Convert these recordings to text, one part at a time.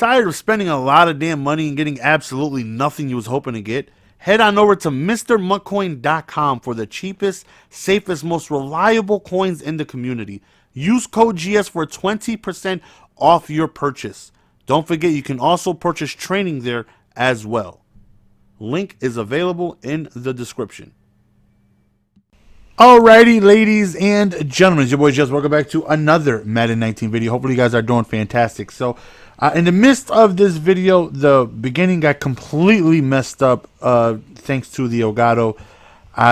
tired of spending a lot of damn money and getting absolutely nothing you was hoping to get? Head on over to MrMuckCoin.com for the cheapest, safest, most reliable coins in the community. Use code GS for 20% off your purchase. Don't forget, you can also purchase training there as well. Link is available in the description. Alrighty, ladies and gentlemen, it's your boy Jess. Welcome back to another Madden 19 video. Hopefully you guys are doing fantastic. So, in the midst of this video, the beginning got completely messed up thanks to the Elgato.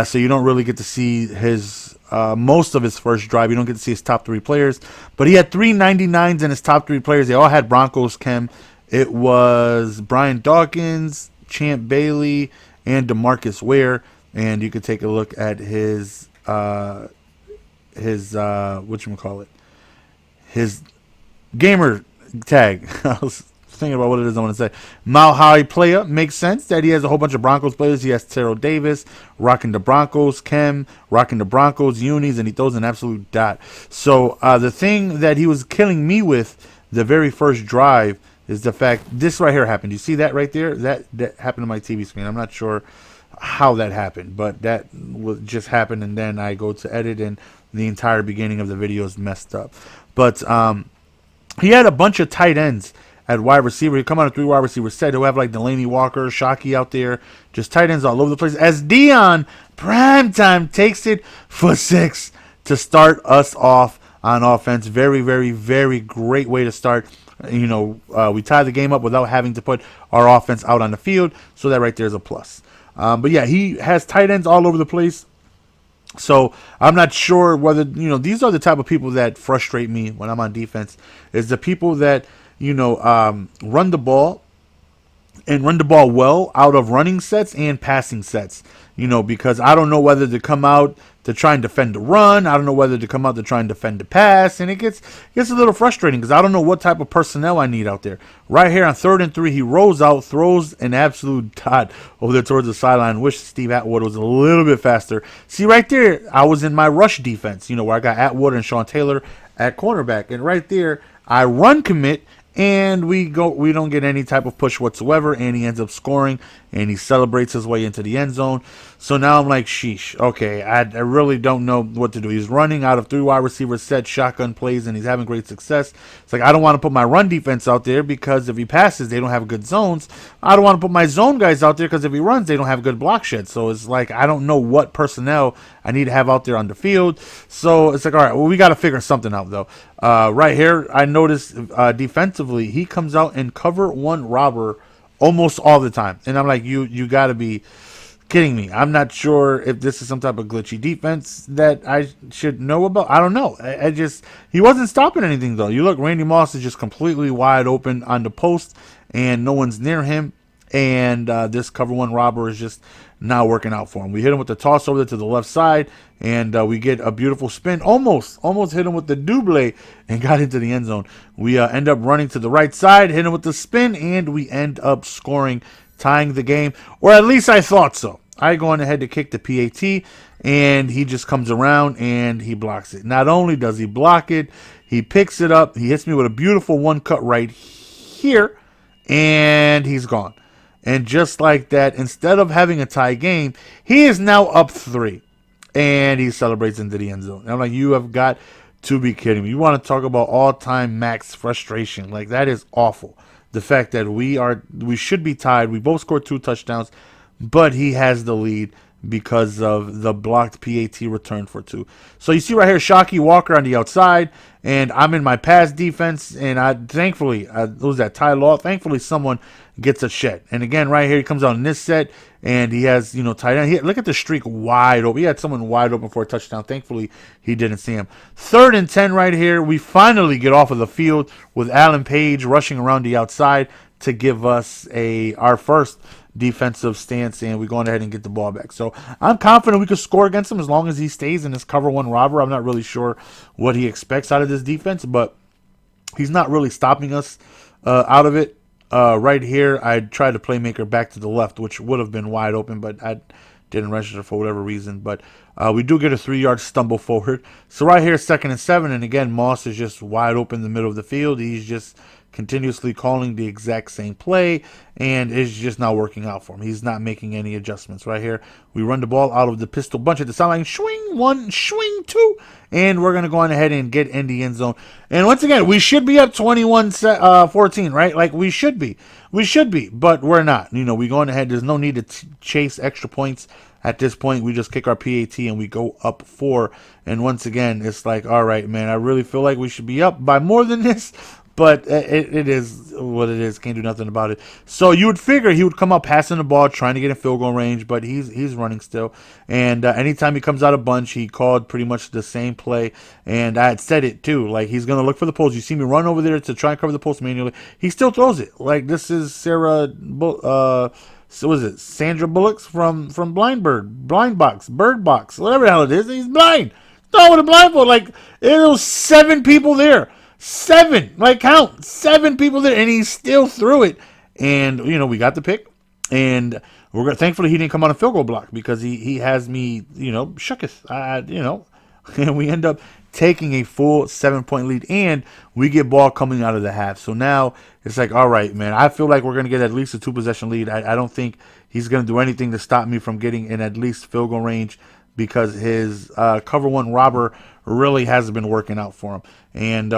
So you don't really get to see his most of his first drive. You don't get to see his top three players. But he had 399s in his top three players. They all had Broncos chem. It was Brian Dawkins, Champ Bailey, and DeMarcus Ware. And you could take a look at his whatchamacallit, his gamer tag. I was thinking about what it is I want to say. Mile High Player makes sense that he has a whole bunch of Broncos players. He has Terrell Davis rocking the Broncos, Chem rocking the Broncos, unis, and he throws an absolute dot. So the thing that he was killing me with the very first drive is the fact this right here happened. You see that right there? That happened to my TV screen. I'm not sure how that happened, but that just happened, and then I go to edit and the entire beginning of the video is messed up. But he had a bunch of tight ends at wide receiver. He come out of 3 wide receiver set. He'll have like Delaney Walker, Shockey out there, just tight ends all over the place. As Dion Primetime takes it for 6 to start us off on offense. Very, very, very great way to start. You know, we tie the game up without having to put our offense out on the field, so that right there is a plus. But yeah, he has tight ends all over the place. So I'm not sure whether, you know, these are the type of people that frustrate me when I'm on defense, is the people that, you know, run the ball and run the ball well out of running sets and passing sets, you know, because I don't know whether to come out to try and defend the run. I don't know whether to come out to try and defend the pass. And it gets a little frustrating because I don't know what type of personnel I need out there. Right here on 3rd and 3, he rolls out, throws an absolute dot over there towards the sideline. Wish Steve Atwater was a little bit faster. See, right there, I was in my rush defense, you know, where I got Atwater and Sean Taylor at cornerback. And right there, I run commit, and we don't get any type of push whatsoever, and he ends up scoring, and he celebrates his way into the end zone. So now I'm like, sheesh, okay, I really don't know what to do. He's running out of 3 wide receiver set, shotgun plays, and he's having great success. It's like, I don't want to put my run defense out there because if he passes, they don't have good zones. I don't want to put my zone guys out there because if he runs, they don't have good block shed. So it's like, I don't know what personnel I need to have out there on the field. So it's like, all right, well, we got to figure something out, though. Right here, I noticed defensively, he comes out and cover 1 robber almost all the time. And I'm like, you got to be kidding me. I'm not sure if this is some type of glitchy defense that I should know about. I don't know. He wasn't stopping anything, though. You look, Randy Moss is just completely wide open on the post, and no one's near him. And this cover 1 robber is just not working out for him. We hit him with the toss over there to the left side, and we get a beautiful spin. Almost hit him with the double and got into the end zone. We end up running to the right side, hit him with the spin, and we end up scoring, tying the game. Or at least I thought so. I go on ahead to kick the PAT, and he just comes around and he blocks it. Not only does he block it, he picks it up. He hits me with a beautiful 1 cut right here, and he's gone. And just like that, instead of having a tie game, he is now up 3. And he celebrates into the end zone. And I'm like, you have got to be kidding me. You want to talk about all-time max frustration. Like, that is awful. The fact that we should be tied. We both scored 2 touchdowns, but he has the lead because of the blocked PAT return for 2. So you see right here, Shockey Walker on the outside, and I'm in my pass defense, and thankfully, who's that, Ty Law? Thankfully, someone gets a shed. And again, right here, he comes out in this set, and he has, you know, tight end. Look at the streak wide open. He had someone wide open for a touchdown. Thankfully, he didn't see him. 3rd and 10 right here. We finally get off of the field with Alan Page rushing around the outside to give us our first defensive stance, and we go on ahead and get the ball back. So I'm confident we could score against him as long as he stays in this cover 1 robber. I'm not really sure what he expects out of this defense, but he's not really stopping us out of it. Right here, I tried to playmaker back to the left, which would have been wide open, but I didn't register for whatever reason. But we do get a 3-yard stumble forward. So right here, 2nd and 7, and again, Moss is just wide open in the middle of the field. He's just continuously calling the exact same play, and it's just not working out for him. He's not making any adjustments. Right here, we run the ball out of the pistol bunch at the sideline. Swing one, swing two, and we're going to go on ahead and get in the end zone. And once again, we should be up 21-14, right? Like we should be. We should be, but we're not. We going ahead. There's no need to chase extra points. At this point, we just kick our PAT and we go up 4. And once again, it's like, all right, man, I really feel like we should be up by more than this. But it is what it is. Can't do nothing about it. So you would figure he would come up passing the ball, trying to get in field goal range, but he's running still. And anytime he comes out of bunch, he called pretty much the same play. And I had said it too. Like, he's going to look for the post. You see me run over there to try and cover the post manually. He still throws it. Like, this is so was it Sandra Bullock's from BirdBox, whatever the hell it is. He's blind. Throw with a blindfold. Like, there was 7 people there. 7, like count 7 people there, and he still threw it. And we got the pick, and thankfully he didn't come on a field goal block because he has me shooketh. And we end up taking a full 7-point lead, and we get ball coming out of the half. So now it's like, all right, man, I feel like we're going to get at least a 2-possession lead. I don't think he's going to do anything to stop me from getting in at least field goal range because his cover one robber really hasn't been working out for him. And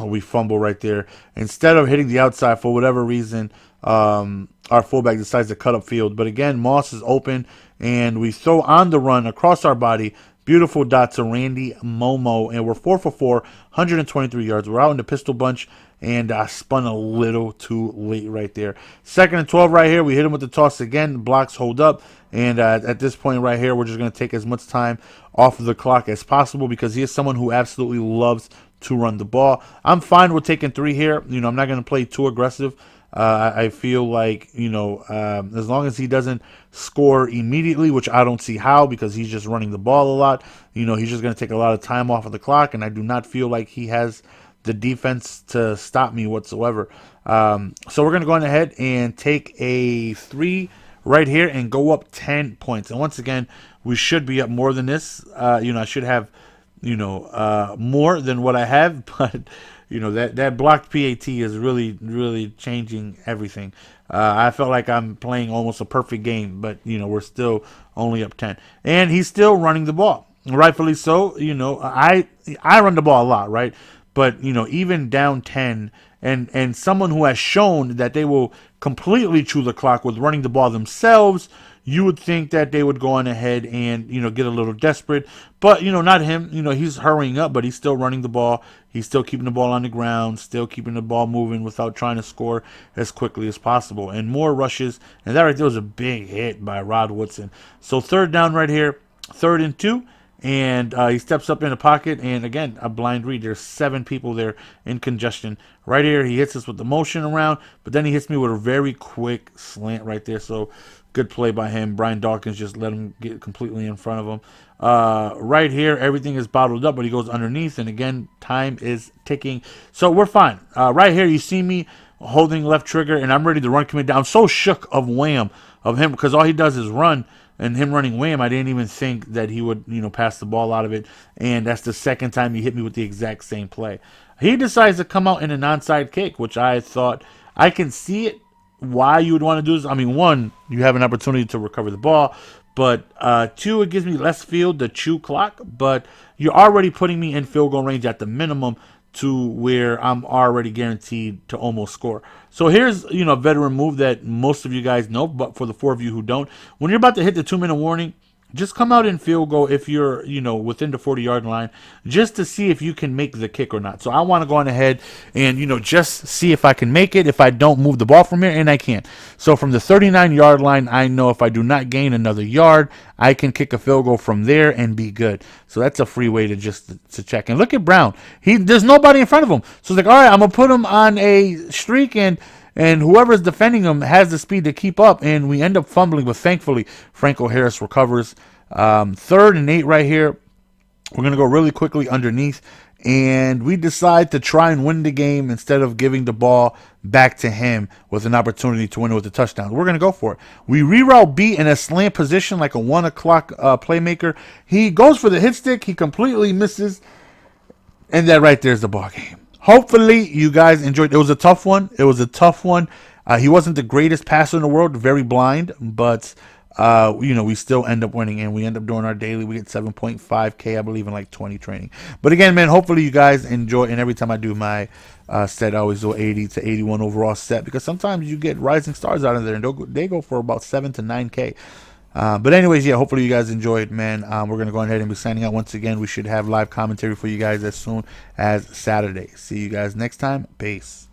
we fumble right there. Instead of hitting the outside for whatever reason, our fullback decides to cut up field. But again, Moss is open, and we throw on the run across our body. Beautiful dot to Randy Momo, and we're 4 for 4, 123 yards. We're out in the pistol bunch, and I spun a little too late right there. 2nd and 12 right here. We hit him with the toss again. Blocks hold up, and at this point right here, we're just going to take as much time off of the clock as possible because he is someone who absolutely loves to run the ball. I'm fine with taking 3 here. I'm not going to play too aggressive. I feel like, as long as he doesn't score immediately, which I don't see how because he's just running the ball a lot, he's just going to take a lot of time off of the clock, and I do not feel like he has the defense to stop me whatsoever. So we're going to go on ahead and take a 3 right here and go up 10 points. And once again, we should be up more than this. I should have, more than what I have, but that blocked PAT is really, really changing everything. I felt like I'm playing almost a perfect game, but we're still only up 10, and he's still running the ball, rightfully so. I run the ball a lot, right? But even down 10, and someone who has shown that they will completely chew the clock with running the ball themselves, you would think that they would go on ahead and, get a little desperate. But, not him. He's hurrying up, but he's still running the ball. He's still keeping the ball on the ground, still keeping the ball moving without trying to score as quickly as possible. And more rushes. And that right there was a big hit by Rod Woodson. So 3rd down right here, 3rd and 2. And he steps up in the pocket, and again, a blind read. There's 7 people there in congestion. Right here, he hits us with the motion around, but then he hits me with a very quick slant right there. So good play by him. Brian Dawkins just let him get completely in front of him. Right here, everything is bottled up, but he goes underneath, and again, time is ticking. So we're fine. Right here, you see me holding left trigger, and I'm ready to run commit down. I'm so shook of wham of him because all he does is run. And him running wham, I didn't even think that he would, pass the ball out of it. And that's the 2nd time he hit me with the exact same play. He decides to come out in an onside kick, which I thought I can see it. Why you would want to do this? I mean, 1, you have an opportunity to recover the ball. But 2, it gives me less field to chew clock. But you're already putting me in field goal range at the minimum to where I'm already guaranteed to almost score. So here's, a veteran move that most of you guys know, but for the 4 of you who don't, when you're about to hit the 2-minute warning, just come out in field goal if you're, within the 40-yard line, just to see if you can make the kick or not. So I want to go on ahead and, just see if I can make it, if I don't move the ball from here, and I can't. So from the 39-yard line, I know if I do not gain another yard, I can kick a field goal from there and be good. So that's a free way to check. And look at Brown. There's nobody in front of him. So it's like, all right, I'm going to put him on a streak, and whoever's defending him has the speed to keep up, and we end up fumbling. But thankfully, Franco Harris recovers. 3rd and 8 right here. We're going to go really quickly underneath, and we decide to try and win the game instead of giving the ball back to him with an opportunity to win it with a touchdown. We're going to go for it. We reroute B in a slant position like a 1 o'clock playmaker. He goes for the hit stick. He completely misses, and that right there is the ball game. Hopefully you guys enjoyed. It was a tough one. It was a tough one. He wasn't the greatest passer in the world, very blind, but we still end up winning, and we end up doing our daily. We get 7.5K, I believe, in like 20 training. But again, man, hopefully you guys enjoy. And every time I do my set, I always do 80 to 81 overall set, because sometimes you get rising stars out of there, and they go for about 7 to 9K. But anyways, yeah, hopefully you guys enjoyed, man. We're going to go ahead and be signing out once again. We should have live commentary for you guys as soon as Saturday. See you guys next time. Peace.